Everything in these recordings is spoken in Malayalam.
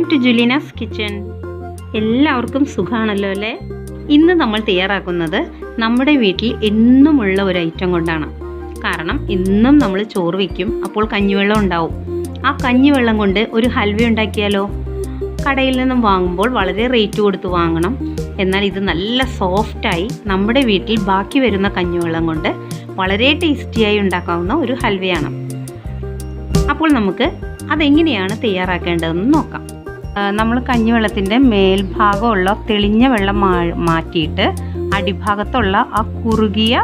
Welcome to Julina's kitchen. എല്ലാവർക്കും സുഖമാണല്ലോ അല്ലേ? ഇന്ന് നമ്മൾ തയ്യാറാക്കുന്നത് നമ്മുടെ വീട്ടിൽ എന്നുമുള്ള ഒരു ഐറ്റം കൊണ്ടാണ്. കാരണം എന്നും നമ്മൾ ചോറ് വയ്ക്കും, അപ്പോൾ കഞ്ഞിവെള്ളം ഉണ്ടാവും. ആ കഞ്ഞിവെള്ളം കൊണ്ട് ഒരു ഹൽവ ഉണ്ടാക്കിയാലോ? കടയിൽ നിന്നും വാങ്ങുമ്പോൾ വളരെ റേറ്റ് കൊടുത്ത് വാങ്ങണം. എന്നാൽ ഇത് നല്ല സോഫ്റ്റായി നമ്മുടെ വീട്ടിൽ ബാക്കി വരുന്ന കഞ്ഞിവെള്ളം കൊണ്ട് വളരെ ടേസ്റ്റിയായി ഉണ്ടാക്കാവുന്ന ഒരു ഹൽവയാണ്. അപ്പോൾ നമുക്ക് അതെങ്ങനെയാണ് തയ്യാറാക്കേണ്ടതെന്ന് നോക്കാം. നമ്മൾ കഞ്ഞിവെള്ളത്തിൻ്റെ മേൽഭാഗമുള്ള തെളിഞ്ഞ വെള്ളം മാറ്റിയിട്ട് അടിഭാഗത്തുള്ള ആ കുറുകിയ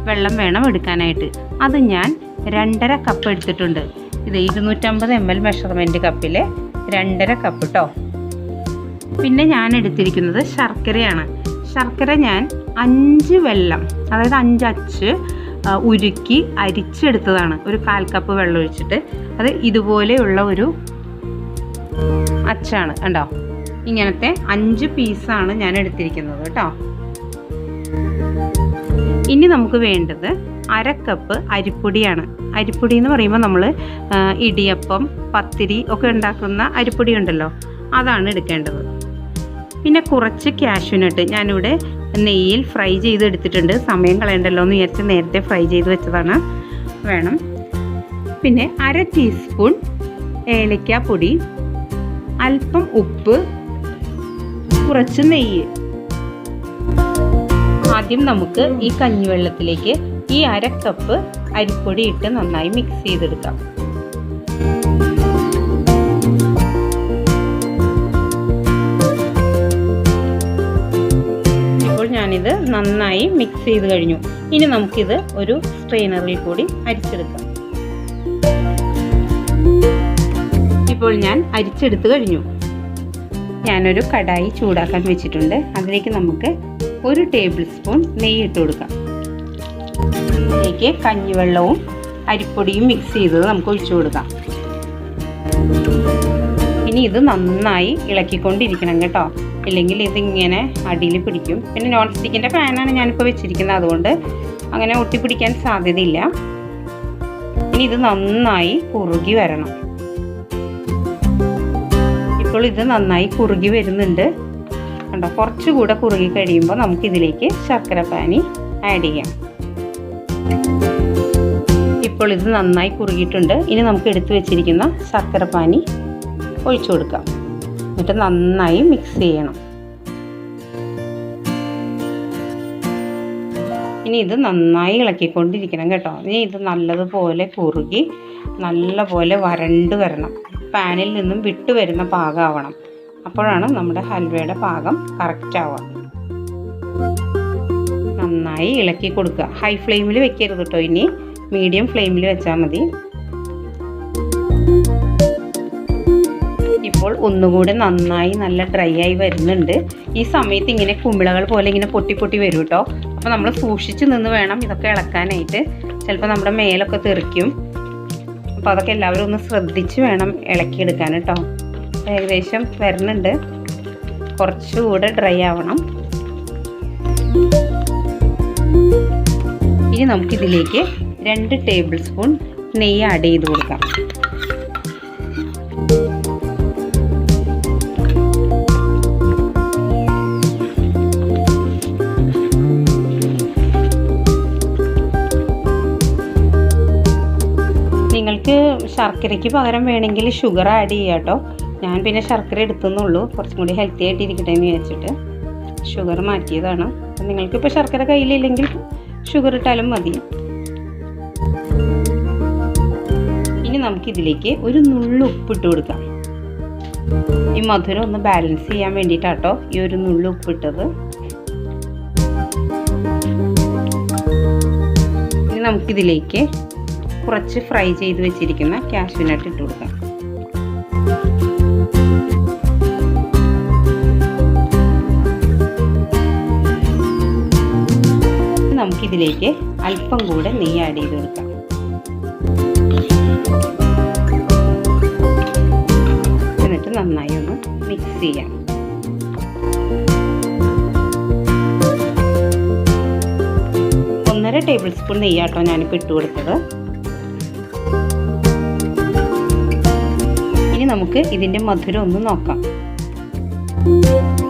വെള്ളം വേണം എടുക്കാനായിട്ട്. അത് ഞാൻ 2.5 കപ്പ് എടുത്തിട്ടുണ്ട്. ഇത് 250 ml മെഷർമെൻറ്റ് കപ്പിലെ 2.5 കപ്പ് കേട്ടോ. പിന്നെ ഞാൻ എടുത്തിരിക്കുന്നത് ശർക്കരയാണ്. ശർക്കര ഞാൻ 5 വെള്ളം, അതായത് 5 അച്ച് ഉരുക്കി അരിച്ചെടുത്തതാണ്. ഒരു 1/4 കപ്പ് വെള്ളം ഒഴിച്ചിട്ട് അത് ഇതുപോലെയുള്ള ഒരു അച്ചാണ് കണ്ടോ. ഇങ്ങനത്തെ 5 പീസാണ് ഞാൻ എടുത്തിരിക്കുന്നത് കേട്ടോ. ഇനി നമുക്ക് വേണ്ടത് 1/2 കപ്പ് അരിപ്പൊടിയാണ്. അരിപ്പൊടി എന്ന് പറയുമ്പോൾ നമ്മൾ ഇടിയപ്പം, പത്തിരി ഒക്കെ ഉണ്ടാക്കുന്ന അരിപ്പൊടി ഉണ്ടല്ലോ, അതാണ് എടുക്കേണ്ടത്. പിന്നെ കുറച്ച് കാഷ്യൂനട്ട് ഞാനിവിടെ നെയ്യിൽ ഫ്രൈ ചെയ്തെടുത്തിട്ടുണ്ട്. സമയം കളയണ്ടല്ലോ എന്ന് വിചാരിച്ച് നേരത്തെ ഫ്രൈ ചെയ്ത് വെച്ചതാണ്, വേണം. പിന്നെ 1/2 ടീസ്പൂൺ ഏലക്കാപ്പൊടി, അല്പം ഉപ്പ്, കുറച്ച് നെയ്യ്. ആദ്യം നമുക്ക് ഈ കഞ്ഞിവെള്ളത്തിലേക്ക് ഈ 1/2 കപ്പ് അരിപ്പൊടി ഇട്ട് നന്നായി മിക്സ് ചെയ്തെടുക്കാം. ഇപ്പോൾ ഞാനിത് നന്നായി മിക്സ് ചെയ്ത് കഴിഞ്ഞു. ഇനി നമുക്കിത് ഒരു സ്ട്രെയിനറിൽ കൂടി അരിച്ചെടുക്കാം. ഇപ്പോൾ ഞാൻ അരിച്ചെടുത്ത് കഴിഞ്ഞു. ഞാനൊരു കടായി ചൂടാക്കാൻ വെച്ചിട്ടുണ്ട്. അതിലേക്ക് നമുക്ക് 1 ടേബിൾ സ്പൂൺ നെയ്യ് ഇട്ട് കൊടുക്കാം. അതിലേക്ക് കഞ്ഞിവെള്ളവും അരിപ്പൊടിയും മിക്സ് ചെയ്തത് നമുക്ക് ഒഴിച്ചു കൊടുക്കാം. ഇനി ഇത് നന്നായി ഇളക്കിക്കൊണ്ടിരിക്കണം കേട്ടോ, ഇല്ലെങ്കിൽ ഇതിങ്ങനെ അടിയിൽ പിടിക്കും. പിന്നെ നോൺ സ്റ്റിക്കിൻ്റെ പാനാണ് ഞാനിപ്പോൾ വെച്ചിരിക്കുന്നത്, അതുകൊണ്ട് അങ്ങനെ ഒട്ടിപ്പിടിക്കാൻ സാധ്യതയില്ല. ഇനി ഇത് നന്നായി കുറുകി വരണം. ഇപ്പോൾ ഇത് നന്നായി കുറുകി വരുന്നുണ്ട് കണ്ടോ. കുറച്ചുകൂടെ കുറുകി കഴിയുമ്പോൾ നമുക്കിതിലേക്ക് ശർക്കര പാനി ആഡ് ചെയ്യാം. ഇപ്പോൾ ഇത് നന്നായി കുറുകിയിട്ടുണ്ട്. ഇനി നമുക്ക് എടുത്തു വെച്ചിരിക്കുന്ന ശർക്കര പാനി ഒഴിച്ചു കൊടുക്കാം. എന്നിട്ട് നന്നായി മിക്സ് ചെയ്യണം. ഇനി ഇത് നന്നായി ഇളക്കിക്കൊണ്ടിരിക്കണം കേട്ടോ. ഇനി ഇത് നല്ലതുപോലെ കുറുകി നല്ലപോലെ വരണ്ട് വരണം. പാനിൽ നിന്നും വിട്ടു വരുന്ന പാകമാവണം. അപ്പോഴാണ് നമ്മുടെ ഹൽവയുടെ പാകം കറക്റ്റ് ആവുക. നന്നായി ഇളക്കി കൊടുക്കുക. ഹൈ ഫ്ലെയിമിൽ വെക്കരുത് കേട്ടോ, ഇനി മീഡിയം ഫ്ലെയിമിൽ വെച്ചാൽ മതി. ഇപ്പോൾ ഒന്നുകൂടെ നന്നായി നല്ല ഡ്രൈ ആയി വരുന്നുണ്ട്. ഈ സമയത്ത് ഇങ്ങനെ കുമിളകൾ പോലെ ഇങ്ങനെ പൊട്ടി പൊട്ടി വരും കേട്ടോ. അപ്പോൾ നമ്മൾ സൂക്ഷിച്ച് നിന്ന് വേണം ഇതൊക്കെ ഇളക്കാനായിട്ട്. ചിലപ്പോൾ നമ്മുടെ മേലൊക്കെ തെറിക്കും. അപ്പോൾ അതൊക്കെ എല്ലാവരും ഒന്ന് ശ്രദ്ധിച്ച് വേണം ഇളക്കിയെടുക്കാൻ കേട്ടോ. ഏകദേശം വരുന്നുണ്ട്, കുറച്ചുകൂടെ ഡ്രൈ ആവണം. ഇനി നമുക്കിതിലേക്ക് 2 ടേബിൾ സ്പൂൺ നെയ്യ് ആഡ് ചെയ്ത് കൊടുക്കാം. നിങ്ങൾക്ക് ശർക്കരയ്ക്ക് പകരം വേണമെങ്കിൽ ഷുഗർ ആഡ് ചെയ്യാം കേട്ടോ. ഞാൻ പിന്നെ ശർക്കര എടുത്തുന്നുള്ളൂ, കുറച്ചും കൂടി ഹെൽത്തി ആയിട്ട് ഇരിക്കട്ടെ എന്ന് വിചാരിച്ചിട്ട് ഷുഗർ മാറ്റിയതാണ്. നിങ്ങൾക്കിപ്പോൾ ശർക്കര കയ്യിലില്ലെങ്കിൽ ഷുഗർ ഇട്ടാലും മതി. ഇനി നമുക്കിതിലേക്ക് ഒരു നുള്ളു ഉപ്പിട്ട് കൊടുക്കാം. ഈ മധുരം ഒന്ന് ബാലൻസ് ചെയ്യാൻ വേണ്ടിയിട്ടാട്ടോ ഈ ഒരു നുള്ളു ഉപ്പിട്ടത്. ഇനി നമുക്കിതിലേക്ക് കുറച്ച് ഫ്രൈ ചെയ്ത് വെച്ചിരിക്കുന്ന കാഷ്യൂനട്ട് ഇട്ട് കൊടുക്കാം. നമുക്കിതിലേക്ക് അല്പം കൂടെ നെയ്യ് ആഡ് ചെയ്ത് കൊടുക്കാം. എന്നിട്ട് നന്നായി ഒന്ന് മിക്സ് ചെയ്യാം. ഒന്നര ടേബിൾ സ്പൂൺ നെയ്യാട്ടോ ഞാനിപ്പോൾ ഇട്ട് കൊടുത്തത്. നമുക്ക് ഇതിൻ്റെ മധുരം ഒന്ന് നോക്കാം.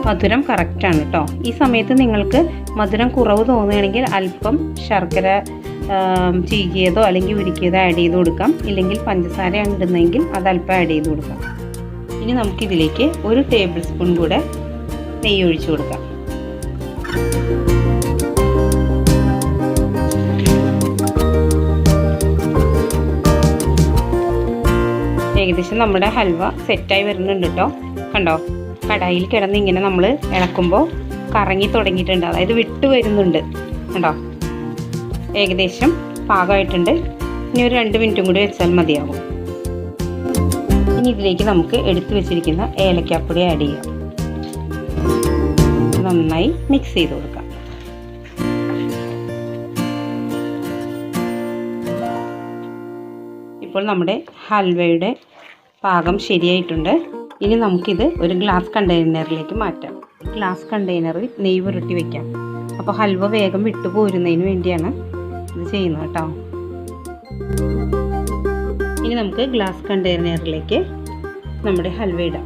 മധുരം കറക്റ്റാണ് കേട്ടോ. ഈ സമയത്ത് നിങ്ങൾക്ക് മധുരം കുറവ് തോന്നുകയാണെങ്കിൽ അല്പം ശർക്കര ചീകിയതോ അല്ലെങ്കിൽ ഉരുക്കിയതോ ആഡ് ചെയ്ത് കൊടുക്കാം. ഇല്ലെങ്കിൽ പഞ്ചസാരയാണ് ഇടുന്നതെങ്കിൽ അത് അല്പം ആഡ് ചെയ്ത് കൊടുക്കാം. ഇനി നമുക്കിതിലേക്ക് 1 ടേബിൾ സ്പൂൺ കൂടെ നെയ്യ് ഒഴിച്ചു കൊടുക്കാം. ഏകദേശം നമ്മുടെ ഹൽവ സെറ്റായി വരുന്നുണ്ട് കേട്ടോ. കണ്ടോ, കടായിൽ കിടന്ന് ഇങ്ങനെ നമ്മൾ ഇളക്കുമ്പോൾ കറങ്ങി തുടങ്ങിയിട്ടുണ്ട്, അതായത് വിട്ട് വരുന്നുണ്ട്. കണ്ടോ, ഏകദേശം പാകമായിട്ടുണ്ട്. ഇനി ഒരു 2 മിനിറ്റും കൂടി വെച്ചാൽ മതിയാകും. ഇനി ഇതിലേക്ക് നമുക്ക് എടുത്തു വെച്ചിരിക്കുന്ന ഏലക്കാപ്പൊടി ആഡ് ചെയ്യാം. നന്നായി മിക്സ് ചെയ്ത് കൊടുക്കാം. ഇപ്പോൾ നമ്മുടെ ഹൽവയുടെ പാകം ശരിയായിട്ടുണ്ട്. ഇനി നമുക്കിത് ഒരു ഗ്ലാസ് കണ്ടെയ്നറിലേക്ക് മാറ്റാം. ഗ്ലാസ് കണ്ടെയ്നറിൽ നെയ്യ് പുരട്ടി വയ്ക്കാം. അപ്പോൾ ഹൽവ വേഗം വിട്ടുപോരുന്നതിന് വേണ്ടിയാണ് ഇത് ചെയ്യുന്നത് കേട്ടോ. ഇനി നമുക്ക് ഗ്ലാസ് കണ്ടെയ്നറിലേക്ക് നമ്മുടെ ഹൽവ ഇടാം.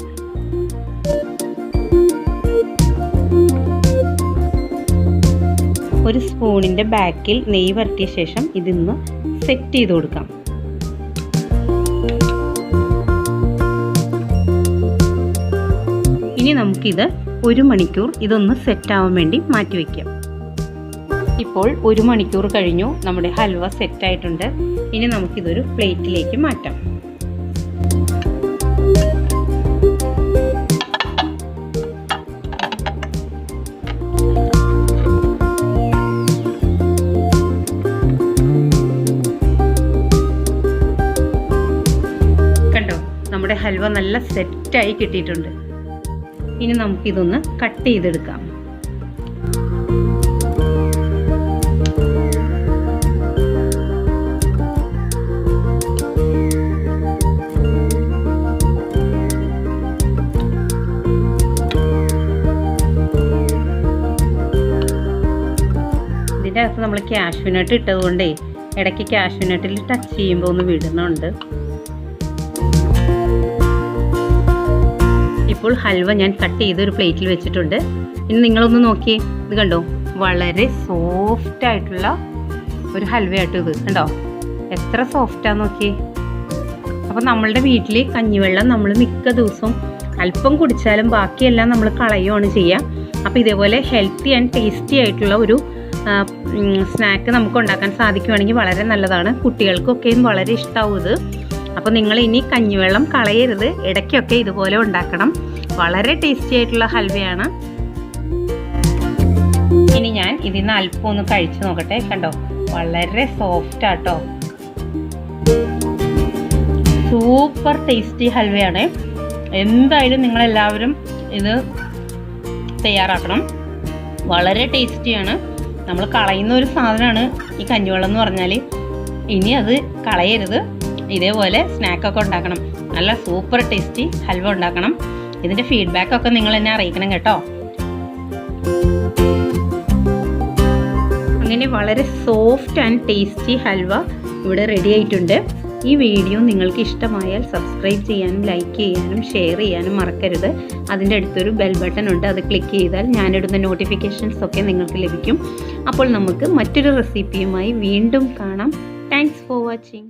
ഒരു സ്പൂണിൻ്റെ ബാക്കിൽ നെയ്യ് പുരട്ടിയ ശേഷം ഇതിന്ന് സെറ്റ് ചെയ്ത് കൊടുക്കാം. ഇനി നമുക്കിത് 1 മണിക്കൂർ ഇതൊന്ന് സെറ്റാവാൻ വേണ്ടി മാറ്റി വയ്ക്കാം. ഇപ്പോൾ 1 മണിക്കൂർ കഴിഞ്ഞു. നമ്മുടെ ഹൽവ സെറ്റായിട്ടുണ്ട്. ഇനി നമുക്കിതൊരു പ്ലേറ്റിലേക്ക് മാറ്റാം. കണ്ടോ, നമ്മുടെ ഹൽവ നല്ല സെറ്റായി കിട്ടിയിട്ടുണ്ട്. ഇനി നമുക്കിതൊന്ന് കട്ട് ചെയ്തെടുക്കാം. ഇതിൻ്റെ അകത്ത് നമ്മൾ കാഷ്യൂ നട്ട് ഇട്ടതുകൊണ്ടേ ഇടയ്ക്ക് കാഷ്യൂ നട്ടിൽ ടച്ച് ചെയ്യുമ്പോൾ ഒന്ന് വിടുന്നുണ്ട്. ഇപ്പോൾ ഹൽവ ഞാൻ കട്ട് ചെയ്ത് ഒരു പ്ലേറ്റിൽ വെച്ചിട്ടുണ്ട്. ഇനി നിങ്ങളൊന്ന് നോക്കിയേ, ഇത് കണ്ടോ, വളരെ സോഫ്റ്റ് ആയിട്ടുള്ള ഒരു ഹൽവയായിട്ട് ഇത് കണ്ടോ, എത്ര സോഫ്റ്റാന്ന് നോക്കിയേ. അപ്പോൾ നമ്മളുടെ വീട്ടിൽ കഞ്ഞിവെള്ളം നമ്മൾ മിക്ക ദിവസവും അല്പം കുടിച്ചാലും ബാക്കിയെല്ലാം നമ്മൾ കളയുകയാണ് ചെയ്യുക. അപ്പോൾ ഇതേപോലെ ഹെൽത്തി ആൻഡ് ടേസ്റ്റി ആയിട്ടുള്ള ഒരു സ്നാക്ക് നമുക്ക് ഉണ്ടാക്കാൻ സാധിക്കുകയാണെങ്കിൽ വളരെ നല്ലതാണ്. കുട്ടികൾക്കൊക്കെയും വളരെ ഇഷ്ടമാവും ഇത്. അപ്പോൾ നിങ്ങൾ ഇനി കഞ്ഞിവെള്ളം കളയരുത്, ഇടയ്ക്കൊക്കെ ഇതുപോലെ ഉണ്ടാക്കണം. വളരെ ടേസ്റ്റി ആയിട്ടുള്ള ഹൽവയാണ്. ഇനി ഞാൻ ഇതിൽ നിന്ന് അല്പം ഒന്ന് കഴിച്ചു നോക്കട്ടെ. കണ്ടോ, വളരെ സോഫ്റ്റ് ആട്ടോ. സൂപ്പർ ടേസ്റ്റി ഹൽവയാണ്. എന്തായാലും നിങ്ങളെല്ലാവരും ഇത് തയ്യാറാക്കണം. വളരെ ടേസ്റ്റിയാണ്. നമ്മൾ കളയുന്ന ഒരു സാധനമാണ് ഈ കഞ്ഞിവെള്ളം എന്ന് പറഞ്ഞാൽ. ഇനി അത് കളയരുത്, ഇതേപോലെ സ്നാക്കൊക്കെ ഉണ്ടാക്കണം. നല്ല സൂപ്പർ ടേസ്റ്റി ഹൽവ ഉണ്ടാക്കണം. ഇതിൻ്റെ ഫീഡ്ബാക്കൊക്കെ നിങ്ങൾ എന്നെ അറിയിക്കണം കേട്ടോ. അങ്ങനെ വളരെ സോഫ്റ്റ് ആൻഡ് ടേസ്റ്റി ഹൽവ ഇവിടെ റെഡി ആയിട്ടുണ്ട്. ഈ വീഡിയോ നിങ്ങൾക്ക് ഇഷ്ടമായാൽ സബ്സ്ക്രൈബ് ചെയ്യാനും ലൈക്ക് ചെയ്യാനും ഷെയർ ചെയ്യാനും മറക്കരുത്. അതിൻ്റെ അടുത്തൊരു ബെൽ ബട്ടൺ ഉണ്ട്, അത് ക്ലിക്ക് ചെയ്താൽ ഞാനിടുന്ന നോട്ടിഫിക്കേഷൻസ് ഒക്കെ നിങ്ങൾക്ക് ലഭിക്കും. അപ്പോൾ നമുക്ക് മറ്റൊരു റെസിപ്പിയുമായി വീണ്ടും കാണാം. Thanks for watching.